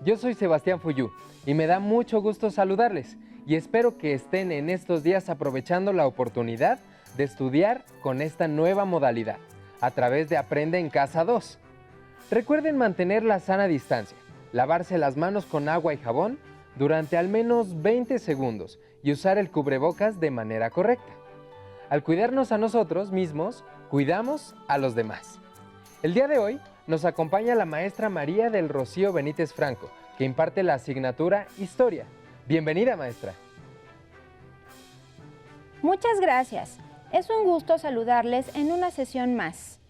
Yo soy Sebastián Fuyú y me da mucho gusto saludarles y espero que estén en estos días aprovechando la oportunidad de estudiar con esta nueva modalidad a través de Aprende en Casa 2. Recuerden mantener la sana distancia, lavarse las manos con agua y jabón durante al menos 20 segundos y usar el cubrebocas de manera correcta. Al cuidarnos a nosotros mismos, cuidamos a los demás. El día de hoy nos acompaña la maestra María del Rocío Benítez Franco, que imparte la asignatura Historia. Bienvenida, maestra. Muchas gracias. Es un gusto saludarles en una sesión más.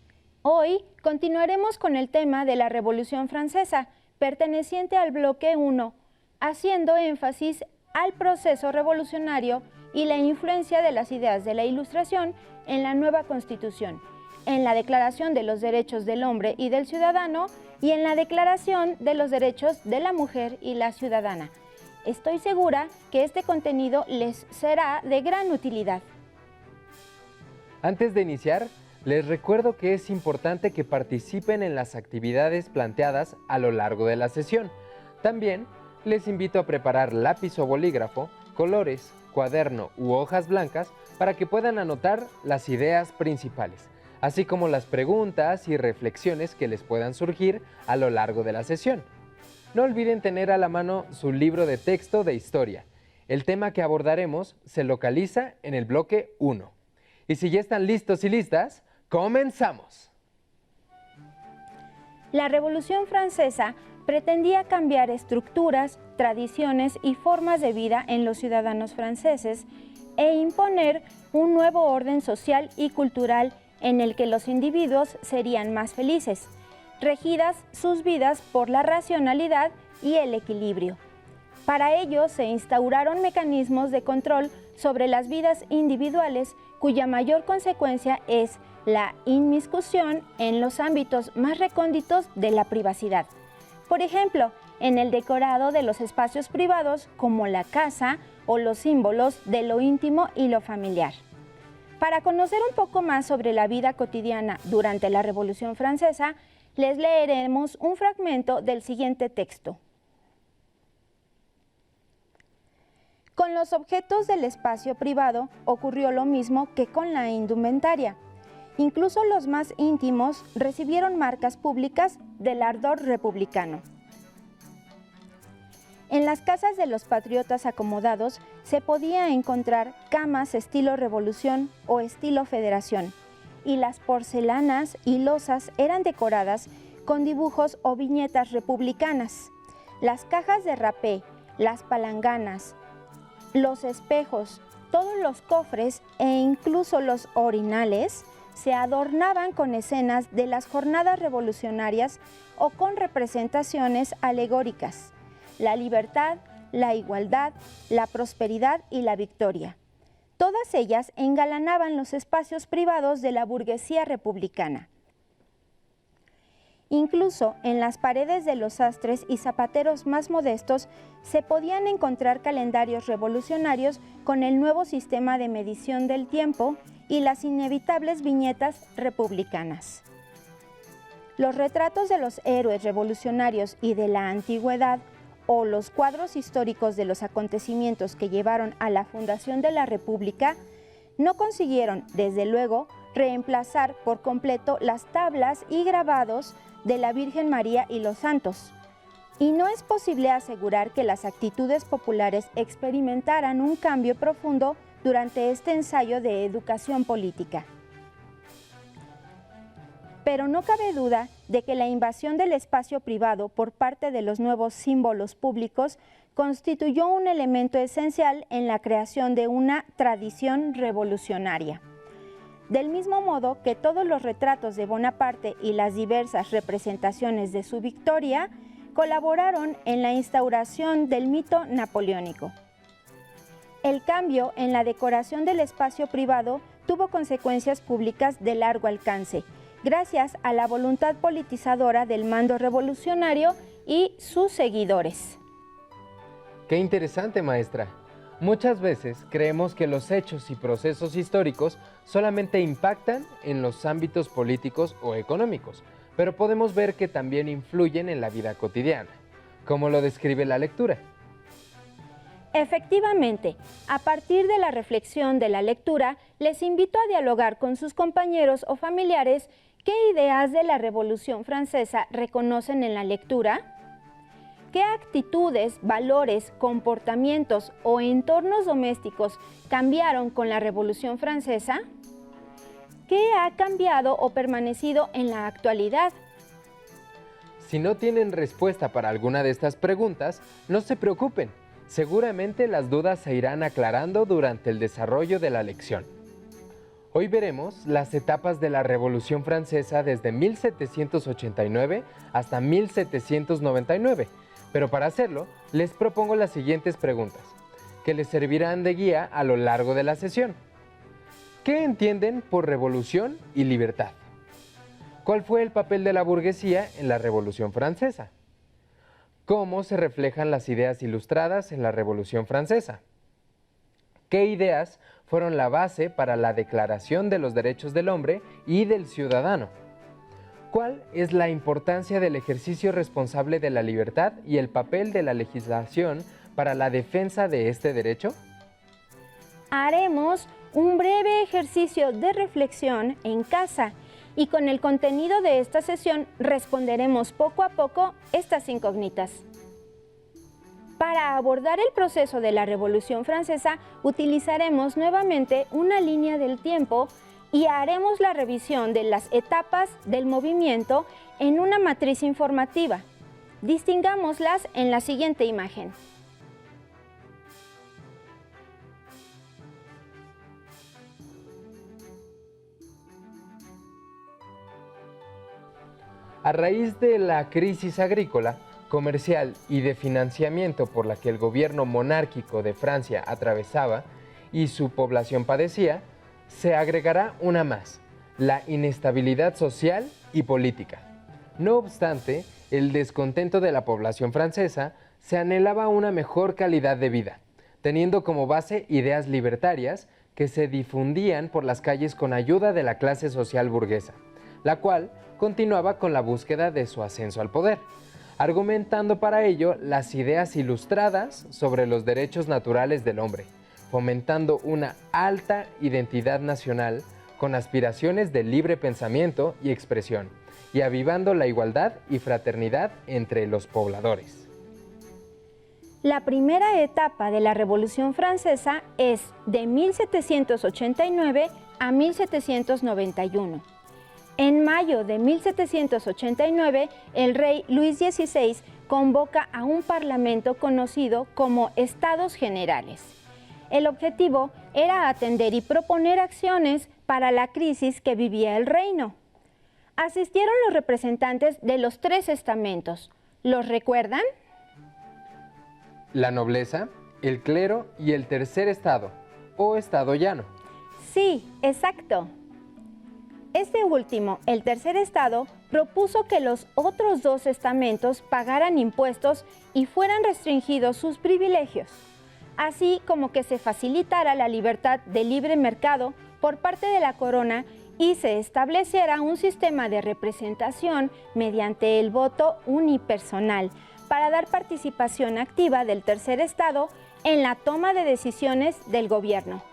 Hoy continuaremos con el tema de la Revolución Francesa, perteneciente al bloque 1, haciendo énfasis al proceso revolucionario y la influencia de las ideas de la Ilustración en la nueva Constitución, en la Declaración de los Derechos del Hombre y del Ciudadano y en la Declaración de los Derechos de la Mujer y la Ciudadana. Estoy segura que este contenido les será de gran utilidad. Antes de iniciar, les recuerdo que es importante que participen en las actividades planteadas a lo largo de la sesión. También les invito a preparar lápiz o bolígrafo, colores, cuaderno u hojas blancas para que puedan anotar las ideas principales, así como las preguntas y reflexiones que les puedan surgir a lo largo de la sesión. No olviden tener a la mano su libro de texto de historia. El tema que abordaremos se localiza en el bloque 1. Y si ya están listos y listas, ¡comenzamos! La Revolución Francesa pretendía cambiar estructuras, tradiciones y formas de vida en los ciudadanos franceses e imponer un nuevo orden social y cultural en el que los individuos serían más felices, regidas sus vidas por la racionalidad y el equilibrio. Para ello se instauraron mecanismos de control sobre las vidas individuales cuya mayor consecuencia es la inmiscusión en los ámbitos más recónditos de la privacidad. Por ejemplo, en el decorado de los espacios privados como la casa o los símbolos de lo íntimo y lo familiar. Para conocer un poco más sobre la vida cotidiana durante la Revolución Francesa, les leeremos un fragmento del siguiente texto. Con los objetos del espacio privado ocurrió lo mismo que con la indumentaria. Incluso los más íntimos recibieron marcas públicas del ardor republicano. En las casas de los patriotas acomodados se podía encontrar camas estilo revolución o estilo federación, y las porcelanas y losas eran decoradas con dibujos o viñetas republicanas. Las cajas de rapé, las palanganas, los espejos, todos los cofres e incluso los orinales se adornaban con escenas de las jornadas revolucionarias o con representaciones alegóricas: la libertad, la igualdad, la prosperidad y la victoria. Todas ellas engalanaban los espacios privados de la burguesía republicana. Incluso en las paredes de los sastres y zapateros más modestos se podían encontrar calendarios revolucionarios con el nuevo sistema de medición del tiempo y las inevitables viñetas republicanas. Los retratos de los héroes revolucionarios y de la antigüedad o los cuadros históricos de los acontecimientos que llevaron a la fundación de la República no consiguieron, desde luego, reemplazar por completo las tablas y grabados de la Virgen María y los santos. Y no es posible asegurar que las actitudes populares experimentaran un cambio profundo durante este ensayo de educación política. Pero no cabe duda de que la invasión del espacio privado por parte de los nuevos símbolos públicos constituyó un elemento esencial en la creación de una tradición revolucionaria. Del mismo modo que todos los retratos de Bonaparte y las diversas representaciones de su victoria colaboraron en la instauración del mito napoleónico. El cambio en la decoración del espacio privado tuvo consecuencias públicas de largo alcance, gracias a la voluntad politizadora del mando revolucionario y sus seguidores. ¡Qué interesante, maestra! Muchas veces creemos que los hechos y procesos históricos solamente impactan en los ámbitos políticos o económicos, pero podemos ver que también influyen en la vida cotidiana. como lo describe la lectura. Efectivamente, a partir de la reflexión de la lectura, les invito a dialogar con sus compañeros o familiares qué ideas de la Revolución Francesa reconocen en la lectura, qué actitudes, valores, comportamientos o entornos domésticos cambiaron con la Revolución Francesa, qué ha cambiado o permanecido en la actualidad. Si no tienen respuesta para alguna de estas preguntas, no se preocupen. Seguramente las dudas se irán aclarando durante el desarrollo de la lección. Hoy veremos las etapas de la Revolución Francesa desde 1789 hasta 1799, pero para hacerlo les propongo las siguientes preguntas, que les servirán de guía a lo largo de la sesión. ¿Qué entienden por revolución y libertad? ¿Cuál fue el papel de la burguesía en la Revolución Francesa? ¿Cómo se reflejan las ideas ilustradas en la Revolución Francesa? ¿Qué ideas fueron la base para la Declaración de los Derechos del Hombre y del Ciudadano? ¿Cuál es la importancia del ejercicio responsable de la libertad y el papel de la legislación para la defensa de este derecho? Haremos un breve ejercicio de reflexión en casa y con el contenido de esta sesión responderemos poco a poco estas incógnitas. Para abordar el proceso de la Revolución Francesa, utilizaremos nuevamente una línea del tiempo y haremos la revisión de las etapas del movimiento en una matriz informativa. Distingámoslas en la siguiente imagen. A raíz de la crisis agrícola, comercial y de financiamiento por la que el gobierno monárquico de Francia atravesaba y su población padecía, se agregará una más, la inestabilidad social y política. No obstante, el descontento de la población francesa se anhelaba una mejor calidad de vida, teniendo como base ideas libertarias que se difundían por las calles con ayuda de la clase social burguesa, la cual continuaba con la búsqueda de su ascenso al poder, argumentando para ello las ideas ilustradas sobre los derechos naturales del hombre, fomentando una alta identidad nacional con aspiraciones de libre pensamiento y expresión, y avivando la igualdad y fraternidad entre los pobladores. La primera etapa de la Revolución Francesa es de 1789 a 1791. En mayo de 1789, el rey Luis XVI convoca a un parlamento conocido como Estados Generales. El objetivo era atender y proponer acciones para la crisis que vivía el reino. Asistieron los representantes de los 3 estamentos. ¿Los recuerdan? La nobleza, el clero y el tercer estado, o estado llano. Sí, exacto. Este último, el tercer estado, propuso que los otros 2 estamentos pagaran impuestos y fueran restringidos sus privilegios, así como que se facilitara la libertad de libre mercado por parte de la corona y se estableciera un sistema de representación mediante el voto unipersonal para dar participación activa del tercer estado en la toma de decisiones del gobierno.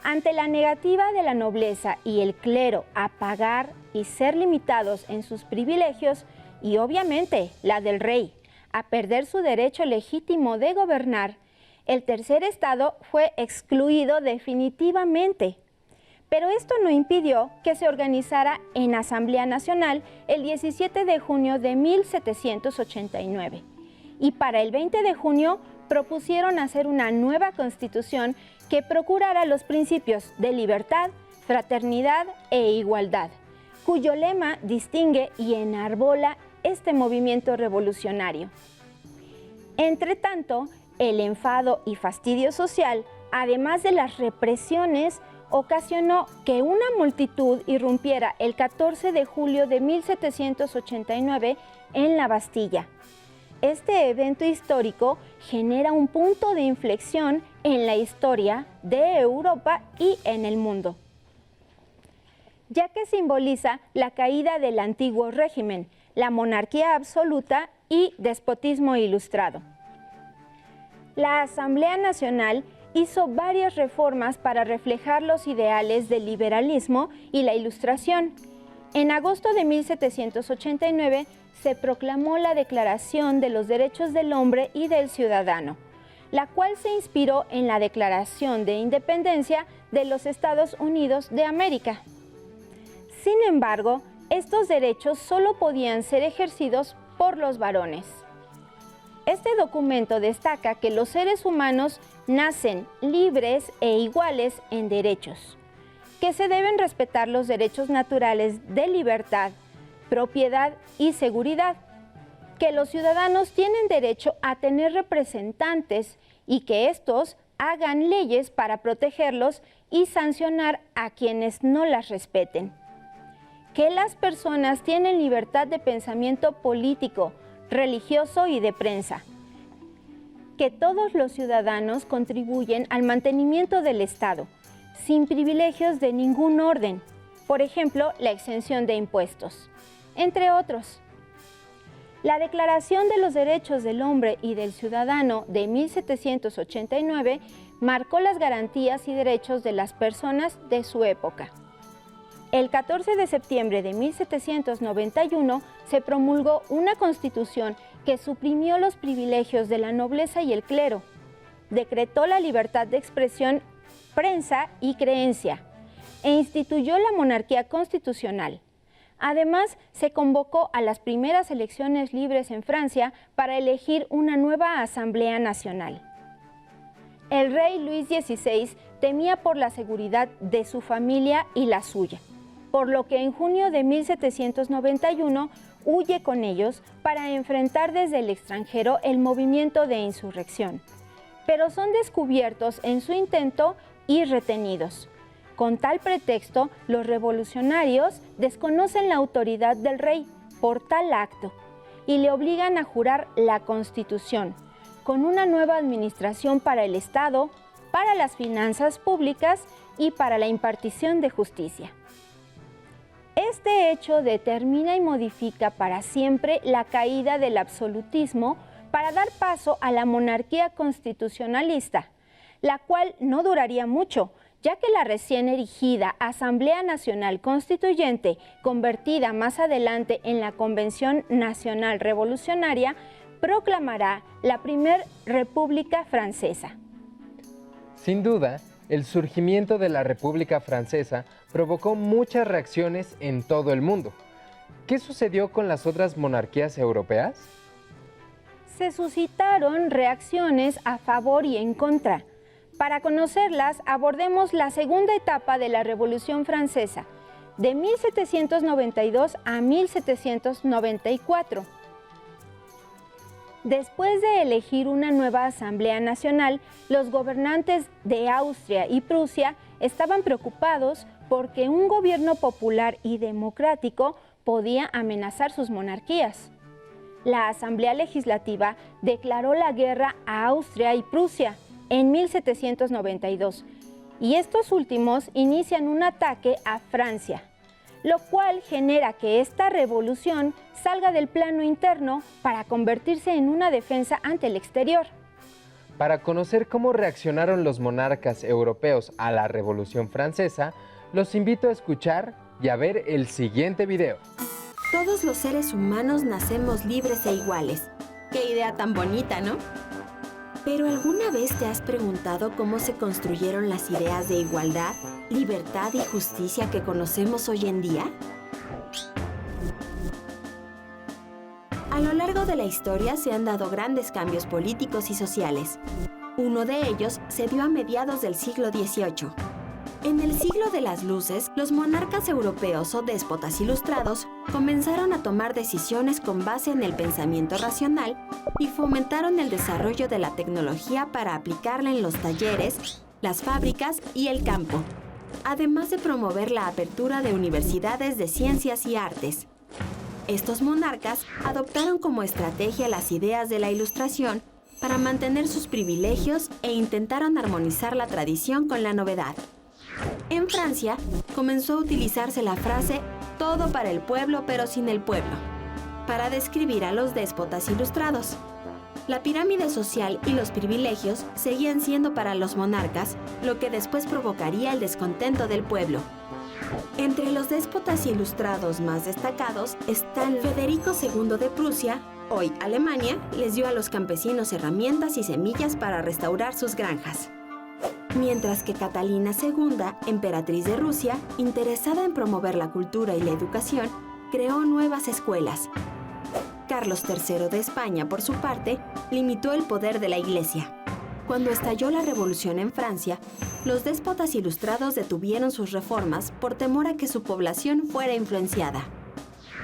Ante la negativa de la nobleza y el clero a pagar y ser limitados en sus privilegios, y obviamente la del rey a perder su derecho legítimo de gobernar, el tercer estado fue excluido definitivamente. Pero esto no impidió que se organizara en Asamblea Nacional el 17 de junio de 1789. Y para el 20 de junio propusieron hacer una nueva constitución que procurara los principios de libertad, fraternidad e igualdad, cuyo lema distingue y enarbola este movimiento revolucionario. Entre tanto, el enfado y fastidio social, además de las represiones, ocasionó que una multitud irrumpiera el 14 de julio de 1789 en la Bastilla. Este evento histórico genera un punto de inflexión en la historia de Europa y en el mundo. ya que simboliza la caída del antiguo régimen, la monarquía absoluta y despotismo ilustrado. La Asamblea Nacional hizo varias reformas para reflejar los ideales del liberalismo y la Ilustración. En agosto de 1789 se proclamó la Declaración de los Derechos del Hombre y del Ciudadano, la cual se inspiró en la Declaración de Independencia de los Estados Unidos de América. Sin embargo, estos derechos solo podían ser ejercidos por los varones. Este documento destaca que los seres humanos nacen libres e iguales en derechos, que se deben respetar los derechos naturales de libertad, propiedad y seguridad, que los ciudadanos tienen derecho a tener representantes y que estos hagan leyes para protegerlos y sancionar a quienes no las respeten, que las personas tienen libertad de pensamiento político, religioso y de prensa, que todos los ciudadanos contribuyen al mantenimiento del Estado, sin privilegios de ningún orden, por ejemplo, la exención de impuestos, entre otros. La Declaración de los Derechos del Hombre y del Ciudadano de 1789 marcó las garantías y derechos de las personas de su época. El 14 de septiembre de 1791 se promulgó una constitución que suprimió los privilegios de la nobleza y el clero, decretó la libertad de expresión, prensa y creencia, e instituyó la monarquía constitucional. Además, se convocó a las primeras elecciones libres en Francia para elegir una nueva Asamblea Nacional. El rey Luis XVI temía por la seguridad de su familia y la suya, por lo que en junio de 1791 huye con ellos para enfrentar desde el extranjero el movimiento de insurrección, pero son descubiertos en su intento y retenidos. Con tal pretexto, los revolucionarios desconocen la autoridad del rey por tal acto y le obligan a jurar la Constitución, con una nueva administración para el Estado, para las finanzas públicas y para la impartición de justicia. Este hecho determina y modifica para siempre la caída del absolutismo para dar paso a la monarquía constitucionalista, la cual no duraría mucho, ya que la recién erigida Asamblea Nacional Constituyente, convertida más adelante en la Convención Nacional Revolucionaria, proclamará la primera República Francesa. Sin duda, el surgimiento de la República Francesa provocó muchas reacciones en todo el mundo. ¿Qué sucedió con las otras monarquías europeas? Se suscitaron reacciones a favor y en contra. Para conocerlas, abordemos la segunda etapa de la Revolución Francesa, de 1792 a 1794. Después de elegir una nueva Asamblea Nacional, los gobernantes de Austria y Prusia estaban preocupados porque un gobierno popular y democrático podía amenazar sus monarquías. La Asamblea Legislativa declaró la guerra a Austria y Prusia en 1792, y estos últimos inician un ataque a Francia, lo cual genera que esta revolución salga del plano interno para convertirse en una defensa ante el exterior. Para conocer cómo reaccionaron los monarcas europeos a la Revolución Francesa, los invito a escuchar y a ver el siguiente video. Todos los seres humanos nacemos libres e iguales. Qué idea tan bonita, ¿no? ¿Pero alguna vez te has preguntado cómo se construyeron las ideas de igualdad, libertad y justicia que conocemos hoy en día? A lo largo de la historia se han dado grandes cambios políticos y sociales. Uno de ellos se dio a mediados del siglo XVIII. En el siglo de las luces, los monarcas europeos o déspotas ilustrados comenzaron a tomar decisiones con base en el pensamiento racional y fomentaron el desarrollo de la tecnología para aplicarla en los talleres, las fábricas y el campo, además de promover la apertura de universidades de ciencias y artes. Estos monarcas adoptaron como estrategia las ideas de la Ilustración para mantener sus privilegios e intentaron armonizar la tradición con la novedad. En Francia, comenzó a utilizarse la frase «todo para el pueblo pero sin el pueblo», para describir a los déspotas ilustrados. La pirámide social y los privilegios seguían siendo para los monarcas, lo que después provocaría el descontento del pueblo. Entre los déspotas ilustrados más destacados están Federico II de Prusia, hoy Alemania, les dio a los campesinos herramientas y semillas para restaurar sus granjas. Mientras que Catalina II, emperatriz de Rusia, interesada en promover la cultura y la educación, creó nuevas escuelas. Carlos III de España, por su parte, limitó el poder de la Iglesia. Cuando estalló la Revolución en Francia, los déspotas ilustrados detuvieron sus reformas por temor a que su población fuera influenciada.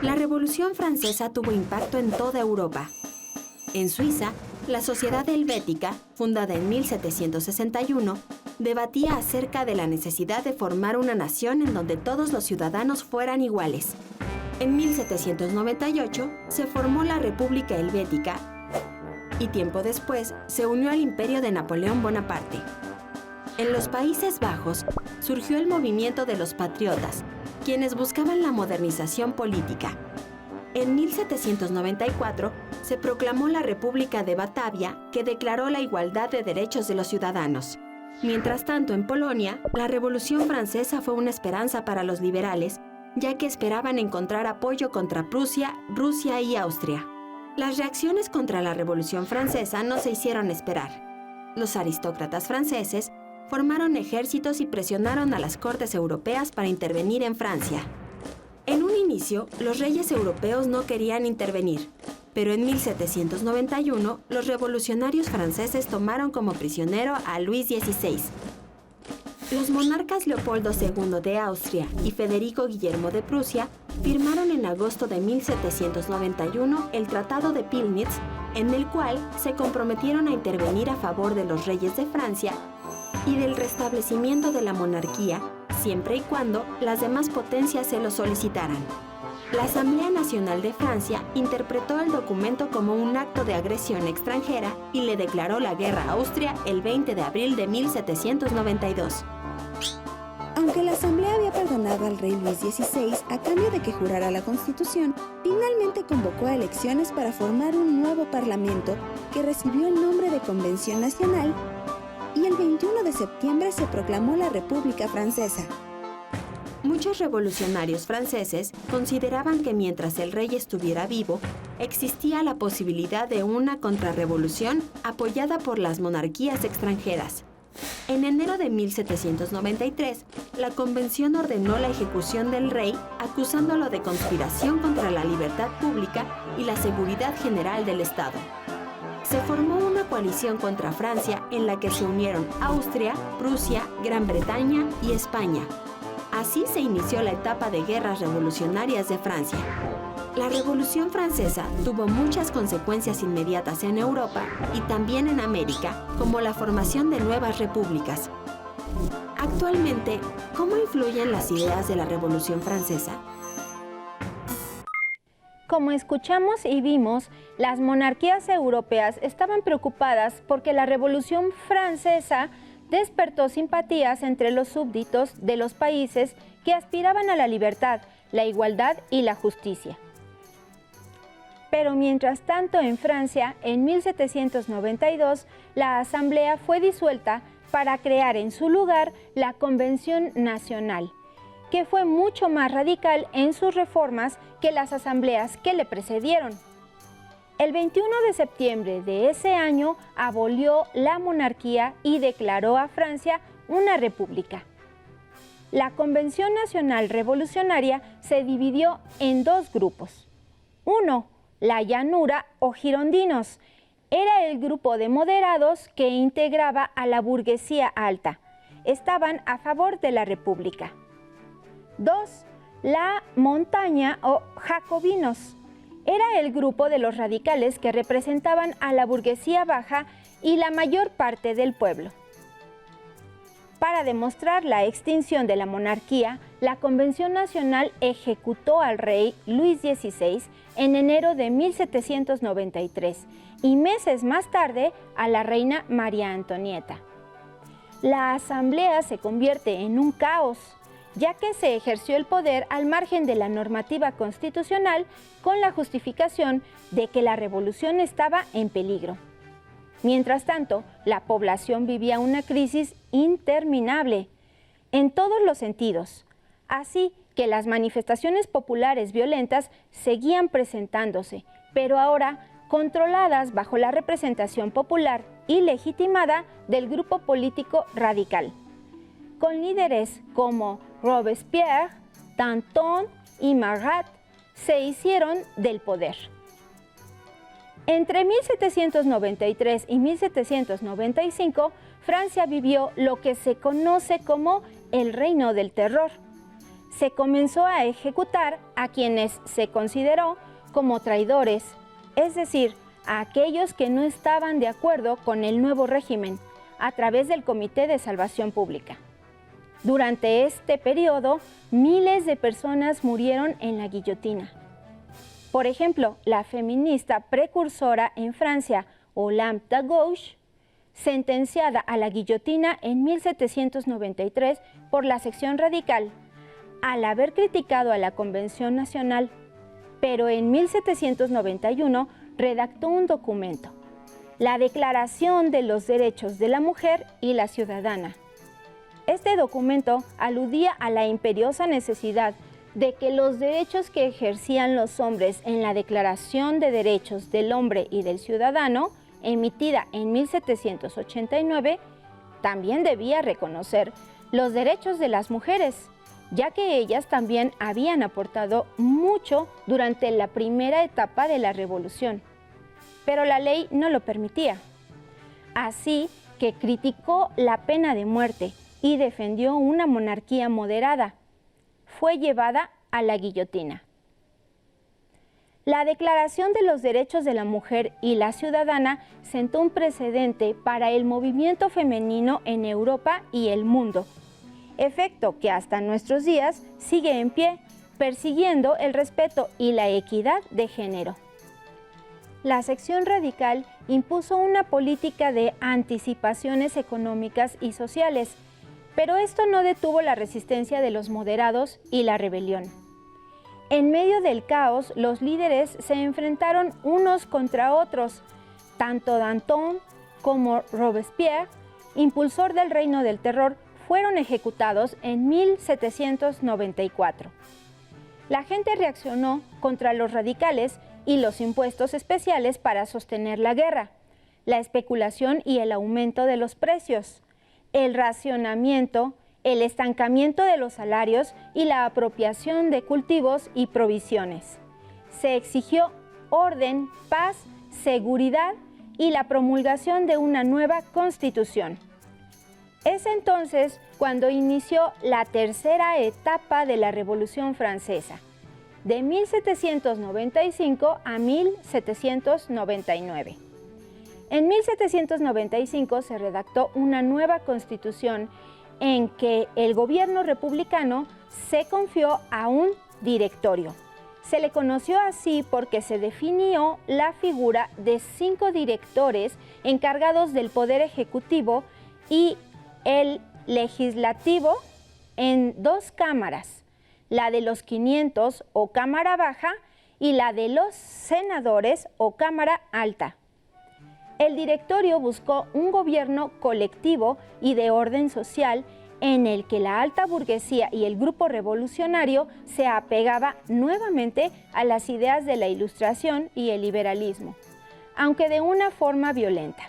La Revolución Francesa tuvo impacto en toda Europa. En Suiza, la Sociedad Helvética, fundada en 1761, debatía acerca de la necesidad de formar una nación en donde todos los ciudadanos fueran iguales. En 1798 se formó la República Helvética y tiempo después se unió al imperio de Napoleón Bonaparte. En los Países Bajos surgió el movimiento de los patriotas, quienes buscaban la modernización política. En 1794 se proclamó la República de Batavia, que declaró la igualdad de derechos de los ciudadanos. Mientras tanto, en Polonia, la Revolución Francesa fue una esperanza para los liberales, ya que esperaban encontrar apoyo contra Prusia, Rusia y Austria. Las reacciones contra la Revolución Francesa no se hicieron esperar. Los aristócratas franceses formaron ejércitos y presionaron a las cortes europeas para intervenir en Francia. En un inicio, los reyes europeos no querían intervenir, pero en 1791 los revolucionarios franceses tomaron como prisionero a Luis XVI. Los monarcas Leopoldo II de Austria y Federico Guillermo de Prusia firmaron en agosto de 1791 el Tratado de Pillnitz, en el cual se comprometieron a intervenir a favor de los reyes de Francia y del restablecimiento de la monarquía, siempre y cuando las demás potencias se lo solicitaran. La Asamblea Nacional de Francia interpretó el documento como un acto de agresión extranjera y le declaró la guerra a Austria el 20 de abril de 1792. Aunque la Asamblea había perdonado al rey Luis XVI a cambio de que jurara la Constitución, finalmente convocó a elecciones para formar un nuevo parlamento que recibió el nombre de Convención Nacional, y el 21 de septiembre se proclamó la República Francesa. Muchos revolucionarios franceses consideraban que mientras el rey estuviera vivo, existía la posibilidad de una contrarrevolución apoyada por las monarquías extranjeras. En enero de 1793, la Convención ordenó la ejecución del rey, acusándolo de conspiración contra la libertad pública y la seguridad general del Estado. Se formó una coalición contra Francia en la que se unieron Austria, Prusia, Gran Bretaña y España. Así se inició la etapa de guerras revolucionarias de Francia. La Revolución Francesa tuvo muchas consecuencias inmediatas en Europa y también en América, como la formación de nuevas repúblicas. Actualmente, ¿cómo influyen las ideas de la Revolución Francesa? Como escuchamos y vimos, las monarquías europeas estaban preocupadas porque la Revolución Francesa despertó simpatías entre los súbditos de los países que aspiraban a la libertad, la igualdad y la justicia. Pero mientras tanto, en Francia, en 1792, la Asamblea fue disuelta para crear en su lugar la Convención Nacional, que fue mucho más radical en sus reformas que las asambleas que le precedieron. El 21 de septiembre de ese año abolió la monarquía y declaró a Francia una república. La Convención Nacional Revolucionaria se dividió en dos grupos. Uno, la llanura o girondinos, era el grupo de moderados que integraba a la burguesía alta. Estaban a favor de la república. 2. La montaña o jacobinos. Era el grupo de los radicales que representaban a la burguesía baja y la mayor parte del pueblo. Para demostrar la extinción de la monarquía, la Convención Nacional ejecutó al rey Luis XVI en enero de 1793 y meses más tarde a la reina María Antonieta. la asamblea se convierte en un caos, ya que se ejerció el poder al margen de la normativa constitucional con la justificación de que la revolución estaba en peligro. Mientras tanto, la población vivía una crisis interminable en todos los sentidos, así que las manifestaciones populares violentas seguían presentándose, pero ahora controladas bajo la representación popular y legitimada del grupo político radical, con líderes como Robespierre, Danton y Marat se hicieron del poder. Entre 1793 y 1795, Francia vivió lo que se conoce como el Reino del Terror. Se comenzó a ejecutar a quienes se consideró como traidores, es decir, a aquellos que no estaban de acuerdo con el nuevo régimen, a través del Comité de Salvación Pública. Durante este periodo, miles de personas murieron en la guillotina. Por ejemplo, la feminista precursora en Francia, Olympe de Gouges, sentenciada a la guillotina en 1793 por la sección radical, al haber criticado a la Convención Nacional, pero en 1791 redactó un documento, la Declaración de los Derechos de la Mujer y la Ciudadana. Este documento aludía a la imperiosa necesidad de que los derechos que ejercían los hombres en la Declaración de Derechos del Hombre y del Ciudadano, emitida en 1789, también debía reconocer los derechos de las mujeres, ya que ellas también habían aportado mucho durante la primera etapa de la Revolución. Pero la ley no lo permitía. Así que criticó la pena de muerte y defendió una monarquía moderada. Fue llevada a la guillotina. La Declaración de los Derechos de la Mujer y la Ciudadana sentó un precedente para el movimiento femenino en Europa y el mundo, efecto que hasta nuestros días sigue en pie, persiguiendo el respeto y la equidad de género. La sección radical impuso una política de anticipaciones económicas y sociales, pero esto no detuvo la resistencia de los moderados y la rebelión. En medio del caos, los líderes se enfrentaron unos contra otros. Tanto Danton como Robespierre, impulsor del Reino del Terror, fueron ejecutados en 1794. La gente reaccionó contra los radicales y los impuestos especiales para sostener la guerra, la especulación y el aumento de los precios, el racionamiento, el estancamiento de los salarios y la apropiación de cultivos y provisiones. Se exigió orden, paz, seguridad y la promulgación de una nueva constitución. Es entonces cuando inició la tercera etapa de la Revolución Francesa, de 1795 a 1799. En 1795 se redactó una nueva constitución en que el gobierno republicano se confió a un directorio. Se le conoció así porque se definió la figura de 5 directores encargados del poder ejecutivo y el legislativo en 2 cámaras, la de los 500 o Cámara Baja y la de los senadores o Cámara Alta. El directorio buscó un gobierno colectivo y de orden social en el que la alta burguesía y el grupo revolucionario se apegaba nuevamente a las ideas de la Ilustración y el liberalismo, aunque de una forma violenta.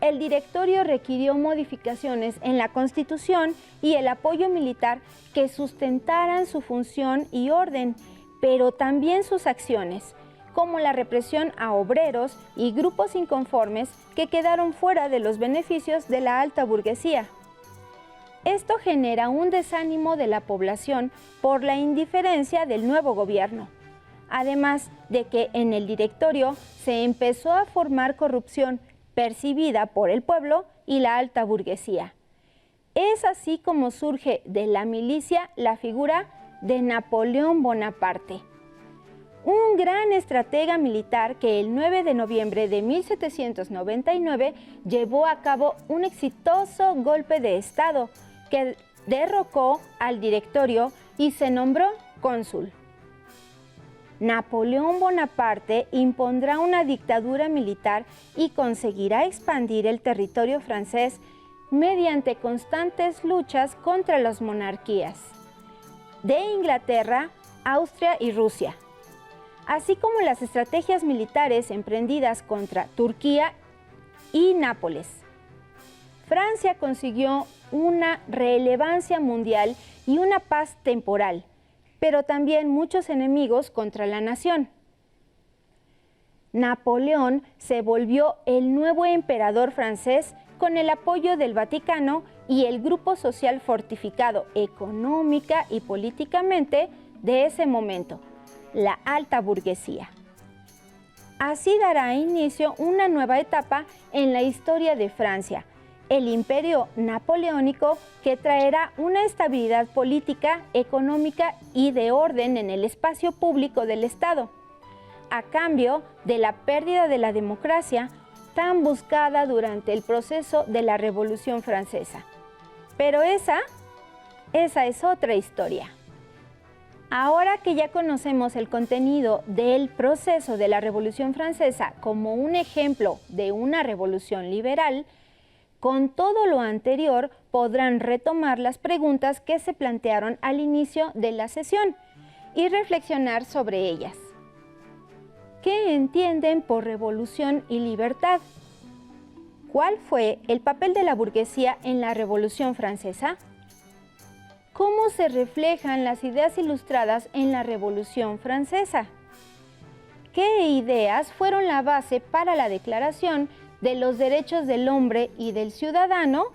El directorio requirió modificaciones en la Constitución y el apoyo militar que sustentaran su función y orden, pero también sus acciones, como la represión a obreros y grupos inconformes que quedaron fuera de los beneficios de la alta burguesía. Esto genera un desánimo de la población por la indiferencia del nuevo gobierno, además de que en el directorio se empezó a formar corrupción percibida por el pueblo y la alta burguesía. Es así como surge de la milicia la figura de Napoleón Bonaparte, un gran estratega militar que el 9 de noviembre de 1799 llevó a cabo un exitoso golpe de Estado que derrocó al directorio y se nombró cónsul. Napoleón Bonaparte impondrá una dictadura militar y conseguirá expandir el territorio francés mediante constantes luchas contra las monarquías de Inglaterra, Austria y Rusia, así como las estrategias militares emprendidas contra Turquía y Nápoles. Francia consiguió una relevancia mundial y una paz temporal, pero también muchos enemigos contra la nación. Napoleón se volvió el nuevo emperador francés con el apoyo del Vaticano y el grupo social fortificado económica y políticamente de ese momento, la alta burguesía. Así dará inicio una nueva etapa en la historia de Francia, el imperio napoleónico, que traerá una estabilidad política, económica y de orden en el espacio público del Estado, a cambio de la pérdida de la democracia tan buscada durante el proceso de la Revolución Francesa. Pero esa es otra historia. Ahora que ya conocemos el contenido del proceso de la Revolución Francesa como un ejemplo de una revolución liberal, con todo lo anterior podrán retomar las preguntas que se plantearon al inicio de la sesión y reflexionar sobre ellas. ¿Qué entienden por revolución y libertad? ¿Cuál fue el papel de la burguesía en la Revolución Francesa? ¿Cómo se reflejan las ideas ilustradas en la Revolución Francesa? ¿Qué ideas fueron la base para la Declaración de los Derechos del Hombre y del Ciudadano?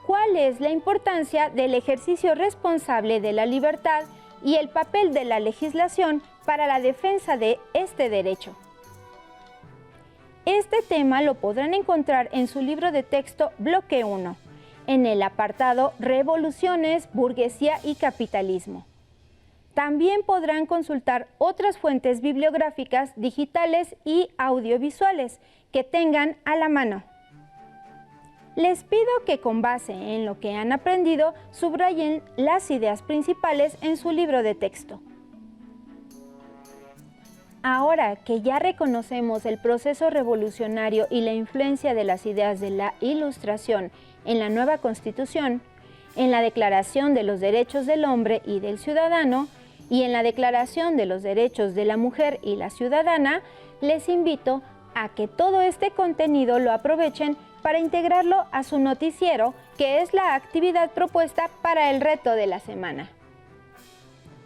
¿Cuál es la importancia del ejercicio responsable de la libertad y el papel de la legislación para la defensa de este derecho? Este tema lo podrán encontrar en su libro de texto Bloque 1, en el apartado Revoluciones, Burguesía y Capitalismo. También podrán consultar otras fuentes bibliográficas digitales y audiovisuales que tengan a la mano. Les pido que con base en lo que han aprendido, subrayen las ideas principales en su libro de texto. Ahora que ya reconocemos el proceso revolucionario y la influencia de las ideas de la Ilustración en la nueva Constitución, en la Declaración de los Derechos del Hombre y del Ciudadano y en la Declaración de los Derechos de la Mujer y la Ciudadana, les invito a que todo este contenido lo aprovechen para integrarlo a su noticiero, que es la actividad propuesta para el reto de la semana.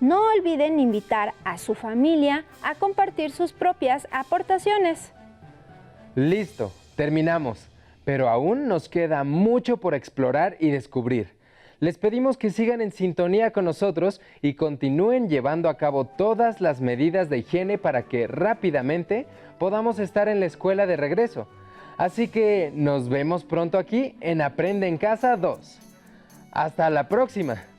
No olviden invitar a su familia a compartir sus propias aportaciones. Listo, terminamos, pero aún nos queda mucho por explorar y descubrir. Les pedimos que sigan en sintonía con nosotros y continúen llevando a cabo todas las medidas de higiene para que rápidamente podamos estar en la escuela de regreso. Así que nos vemos pronto aquí en Aprende en Casa 2. ¡Hasta la próxima!